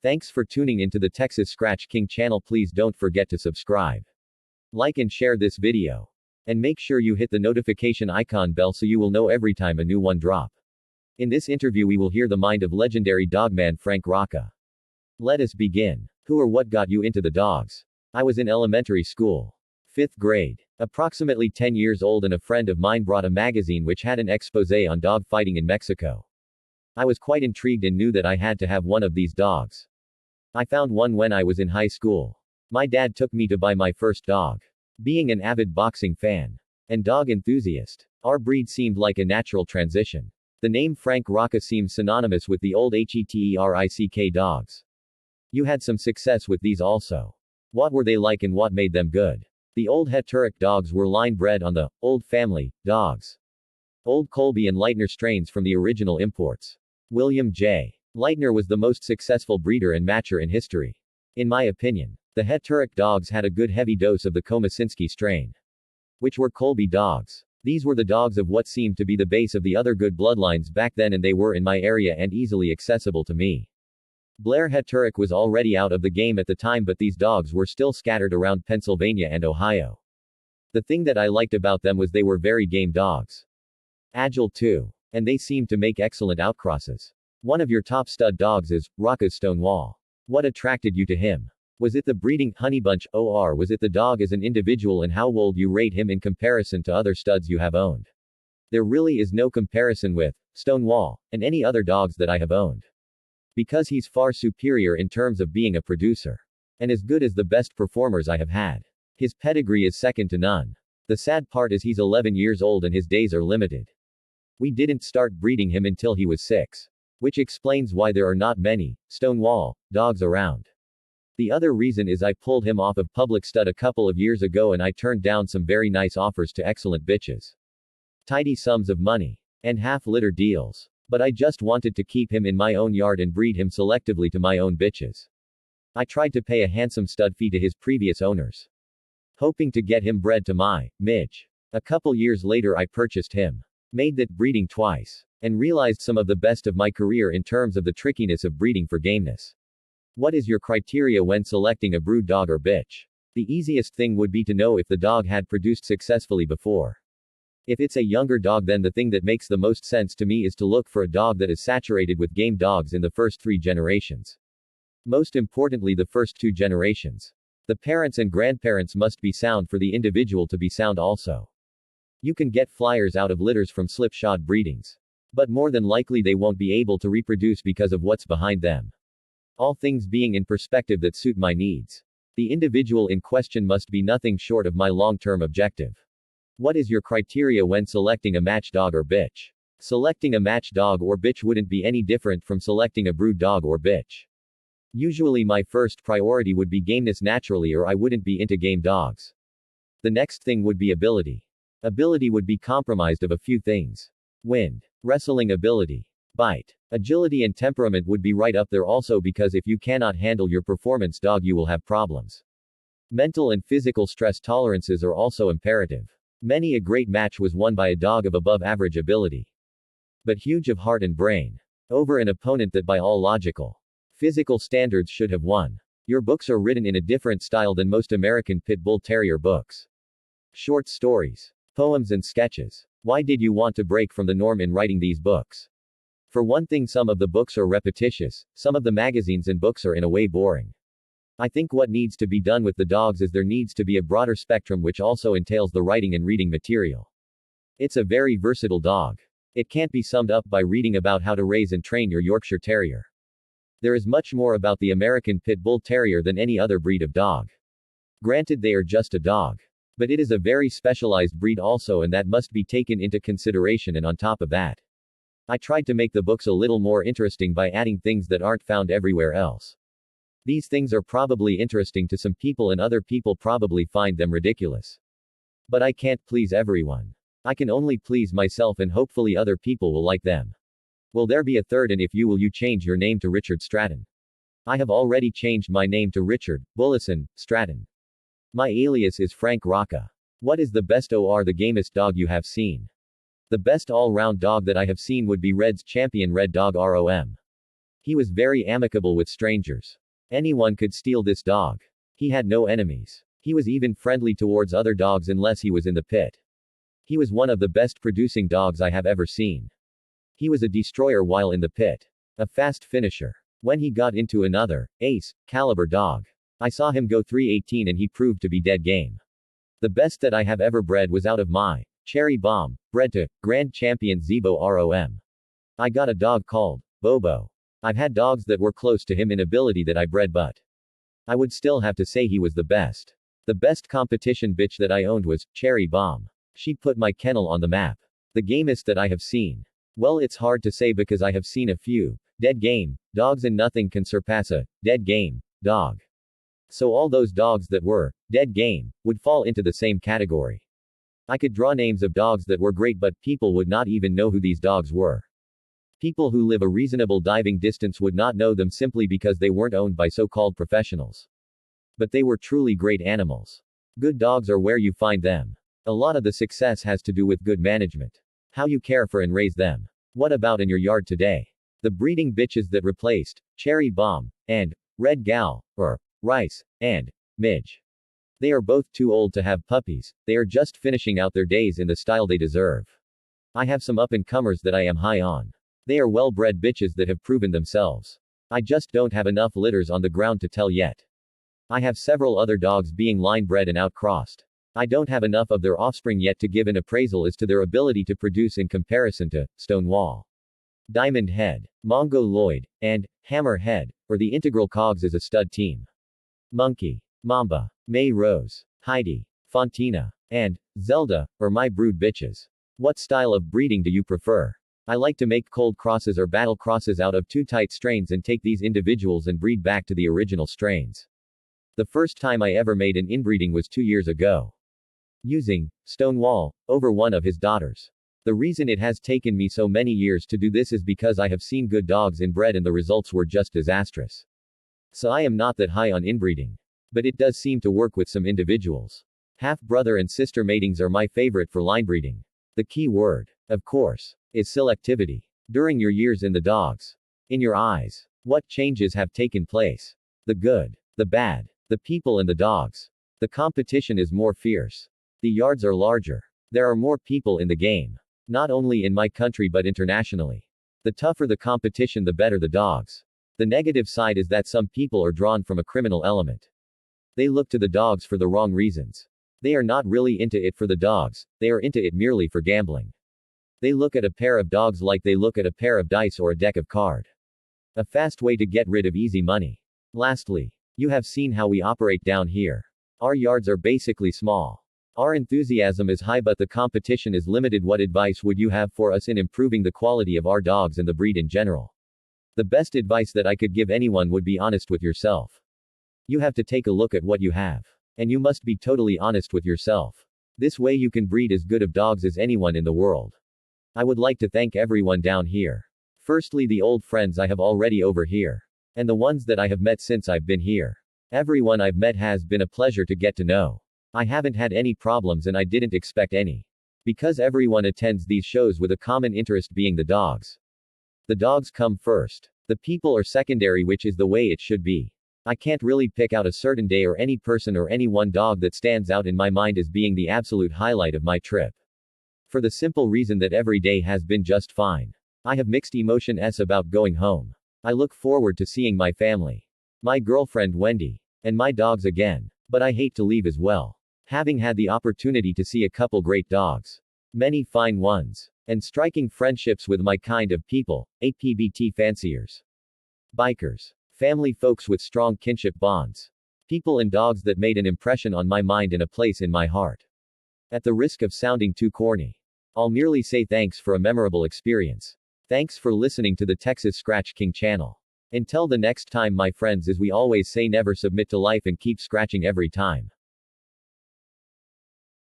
Thanks for tuning into the Texas Scratch King channel. Please don't forget to subscribe, like and share this video. And make sure you hit the notification icon bell so you will know every time a new one drop. In this interview we will hear the mind of legendary Dogman Frank Rocca. Let us begin. Who or what got you into the dogs? I was in elementary school. 5th grade. Approximately 10 years old, and a friend of mine brought a magazine which had an expose on dog fighting in Mexico. I was quite intrigued and knew that I had to have one of these dogs. I found one when I was in high school. My dad took me to buy my first dog. Being an avid boxing fan and dog enthusiast, our breed seemed like a natural transition. The name Frank Rocca seems synonymous with the old Heterick dogs. You had some success with these also. What were they like and what made them good? The old Heterick dogs were line bred on the old family dogs. Old Colby and Leitner strains from the original imports. William J. Leitner was the most successful breeder and matcher in history. In my opinion, the Heterick dogs had a good heavy dose of the Komasinski strain, which were Colby dogs. These were the dogs of what seemed to be the base of the other good bloodlines back then, and they were in my area and easily accessible to me. Blair Heterick was already out of the game at the time, but these dogs were still scattered around Pennsylvania and Ohio. The thing that I liked about them was they were very game dogs. Agile too. And they seemed to make excellent outcrosses. One of your top stud dogs is Rocca's Stonewall. What attracted you to him? Was it the breeding, Honeybunch, or was it the dog as an individual, and how old you rate him in comparison to other studs you have owned? There really is no comparison with Stonewall and any other dogs that I have owned, because he's far superior in terms of being a producer, and as good as the best performers I have had. His pedigree is second to none. The sad part is he's 11 years old and his days are limited. We didn't start breeding him until he was 6. Which explains why there are not many Stonewall dogs around. The other reason is I pulled him off of public stud a couple of years ago, and I turned down some very nice offers to excellent bitches. Tidy sums of money. And half-litter deals. But I just wanted to keep him in my own yard and breed him selectively to my own bitches. I tried to pay a handsome stud fee to his previous owners, hoping to get him bred to my midge. A couple years later I purchased him. Made that breeding twice. And realized some of the best of my career in terms of the trickiness of breeding for gameness. What is your criteria when selecting a brood dog or bitch? The easiest thing would be to know if the dog had produced successfully before. If it's a younger dog, then the thing that makes the most sense to me is to look for a dog that is saturated with game dogs in the first 3 generations. Most importantly, the first 2 generations. The parents and grandparents must be sound for the individual to be sound also. You can get flyers out of litters from slipshod breedings, but more than likely they won't be able to reproduce because of what's behind them. All things being in perspective that suit my needs. The individual in question must be nothing short of my long-term objective. What is your criteria when selecting a match dog or bitch? Selecting a match dog or bitch wouldn't be any different from selecting a brood dog or bitch. Usually my first priority would be gameness naturally, or I wouldn't be into game dogs. The next thing would be ability. Ability would be comprised of a few things. Wind, wrestling ability, bite, agility, and temperament would be right up there also, because if you cannot handle your performance dog, you will have problems. Mental and physical stress tolerances are also imperative. Many a great match was won by a dog of above average ability, but huge of heart and brain, over an opponent that by all logical, physical standards should have won. Your books are written in a different style than most American Pit Bull Terrier books. Short stories, poems and sketches. Why did you want to break from the norm in writing these books? For one thing, some of the books are repetitious, some of the magazines and books are in a way boring. I think what needs to be done with the dogs is there needs to be a broader spectrum, which also entails the writing and reading material. It's a very versatile dog. It can't be summed up by reading about how to raise and train your Yorkshire Terrier. There is much more about the American Pit Bull Terrier than any other breed of dog. Granted, they are just a dog, but it is a very specialized breed also, and that must be taken into consideration. And on top of that, I tried to make the books a little more interesting by adding things that aren't found everywhere else. These things are probably interesting to some people and other people probably find them ridiculous. But I can't please everyone. I can only please myself, and hopefully other people will like them. Will there be a third? And if you will, you change your name to Richard Stratton. I have already changed my name to Richard Bullison Stratton. My alias is Frank Rocca. What is the best or the gamest dog you have seen? The best all-round dog that I have seen would be Red's Champion Red Dog ROM. He was very amicable with strangers. Anyone could steal this dog. He had no enemies. He was even friendly towards other dogs unless he was in the pit. He was one of the best producing dogs I have ever seen. He was a destroyer while in the pit. A fast finisher. When he got into another, ace, caliber dog, I saw him go 318 and he proved to be dead game. The best that I have ever bred was out of my Cherry Bomb, bred to Grand Champion Zebo ROM. I got a dog called Bobo. I've had dogs that were close to him in ability that I bred, but I would still have to say he was the best. The best competition bitch that I owned was Cherry Bomb. She put my kennel on the map. The gamest that I have seen. Well, it's hard to say because I have seen a few dead game dogs and nothing can surpass a dead game dog. So all those dogs that were dead game would fall into the same category. I could draw names of dogs that were great, but people would not even know who these dogs were. People who live a reasonable diving distance would not know them simply because they weren't owned by so-called professionals. But they were truly great animals. Good dogs are where you find them. A lot of the success has to do with good management. How you care for and raise them. What about in your yard today? The breeding bitches that replaced Cherry Bomb and Red Gal, or Rice and Midge. They are both too old to have puppies. They are just finishing out their days in the style they deserve. I have some up-and-comers that I am high on. They are well-bred bitches that have proven themselves. I just don't have enough litters on the ground to tell yet. I have several other dogs being line-bred and outcrossed. I don't have enough of their offspring yet to give an appraisal as to their ability to produce in comparison to Stonewall, Diamond Head, Mongoloid, and Hammer Head, or the Integral Cogs as a stud team. Monkey, Mamba, May Rose, Heidi, Fontina, and Zelda, or my brood bitches. What style of breeding do you prefer? I like to make cold crosses or battle crosses out of two tight strains and take these individuals and breed back to the original strains. The first time I ever made an inbreeding was 2 years ago. Using Stonewall over one of his daughters. The reason it has taken me so many years to do this is because I have seen good dogs inbred and the results were just disastrous. So I am not that high on inbreeding. But it does seem to work with some individuals. Half-brother and sister matings are my favorite for line breeding. The key word, of course, is selectivity. During your years in the dogs. In your eyes. What changes have taken place? The good, the bad, the people and the dogs. The competition is more fierce. The yards are larger. There are more people in the game. Not only in my country but internationally. The tougher the competition, the better the dogs. The negative side is that some people are drawn from a criminal element. They look to the dogs for the wrong reasons. They are not really into it for the dogs, they are into it merely for gambling. They look at a pair of dogs like they look at a pair of dice or a deck of cards. A fast way to get rid of easy money. Lastly, you have seen how we operate down here. Our yards are basically small. Our enthusiasm is high but the competition is limited. What advice would you have for us in improving the quality of our dogs and the breed in general? The best advice that I could give anyone would be honest with yourself. You have to take a look at what you have. And you must be totally honest with yourself. This way you can breed as good of dogs as anyone in the world. I would like to thank everyone down here. Firstly, the old friends I have already over here. And the ones that I have met since I've been here. Everyone I've met has been a pleasure to get to know. I haven't had any problems and I didn't expect any. Because everyone attends these shows with a common interest being the dogs. The dogs come first. The people are secondary, which is the way it should be. I can't really pick out a certain day or any person or any one dog that stands out in my mind as being the absolute highlight of my trip. For the simple reason that every day has been just fine. I have mixed emotions about going home. I look forward to seeing my family. My girlfriend Wendy. And my dogs again. But I hate to leave as well. Having had the opportunity to see a couple great dogs. Many fine ones. And striking friendships with my kind of people, APBT fanciers. Bikers. Family folks with strong kinship bonds. People and dogs that made an impression on my mind and a place in my heart. At the risk of sounding too corny, I'll merely say thanks for a memorable experience. Thanks for listening to the Texas Scratch King channel. Until the next time, my friends, as we always say, never submit to life and keep scratching every time.